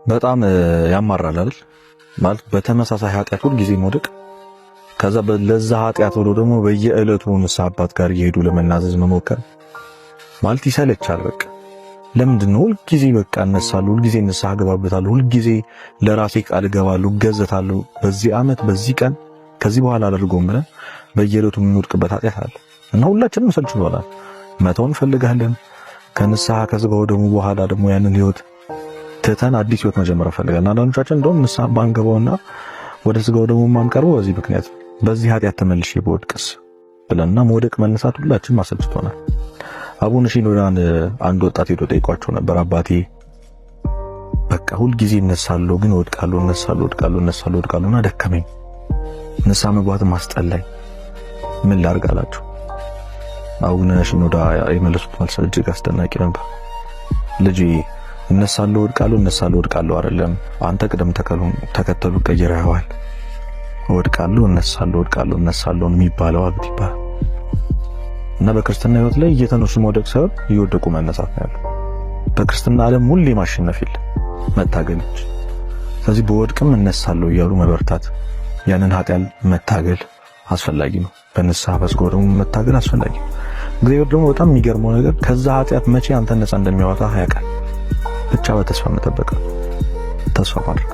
በጣም ያማራል አይደል? ማለት በተመሳሳይ ኃጢአት ሁሉ ጊዜ መውደቅ፣ ከዛ ለዛ ኃጢአት ወዶ ደግሞ በየዕለቱ ንስሐ አባት ጋር እየሄዱ ለመናዘዝ መሞከር ማለት ይሰለቻል። በቃ ለምንድን ነው ሁልጊዜ በቃ እነሳለሁ፣ ሁልጊዜ ንስሐ ገባበታለሁ፣ ሁልጊዜ ለራሴ ቃል እገባለሁ፣ እገዘታለሁ፣ በዚህ ዓመት በዚህ ቀን ከዚህ በኋላ አደርገውም ብለን በየዕለቱ የምንወድቅበት ኃጢአት አለ እና ሁላችንም ሰልችቶናል። መተውን ፈልጋለን። ከንስሐ ከስጋው ደግሞ በኋላ ደግሞ ያንን ህይወት ትተን አዲስ ህይወት መጀመር ፈልጋለን። አንዳንዶቻችን እንደውም ንስሐ ባንገባውና ወደ ስጋው ደግሞ ማንቀርበው በዚህ ምክንያት በዚህ ኃጢአት ተመልሼ በወድቅስ ብለንና መውደቅ መነሳት ሁላችንም አሰልችቶናል። አቡነ ሺኖዳን አንድ ወጣት ሄዶ ጠይቋቸው ነበር። አባቴ በቃ ሁልጊዜ እነሳለሁ ግን እወድቃለሁ፣ እወድቃለሁና ደከመኝ፣ ንስሐ መግባት ማስጠላኝ፣ ምን ላድርግ አላቸው። አቡነ ሺኖዳ የመለሱት መልስ እጅግ አስደናቂ ነበር። ልጄ እነሳለሁ እወድቃለሁ አይደለም፣ አንተ ቅደም ተከተሉ ቀይረኸዋል። እወድቃለሁ እነሳለሁ የሚባለው አብት ይባላል እና በክርስትና ህይወት ላይ እየተነሱ መውደቅ ሳይሆን እየወደቁ መነሳት ነው ያለው። በክርስትና ዓለም ሁሌ ማሸነፍ የለም፣ መታገል እንጂ። ስለዚህ በወድቅም እነሳለሁ እያሉ መበርታት፣ ያንን ኃጢአት መታገል አስፈላጊ ነው። በንስሐ በስጋው ደግሞ መታገል አስፈላጊ ነው። እግዚአብሔር ደግሞ በጣም የሚገርመው ነገር ከዛ ኃጢአት መቼ አንተ ነፃ እንደሚያወጣ ያውቃል። ብቻ በተስፋ መጠበቅ፣ ተስፋ ማድረግ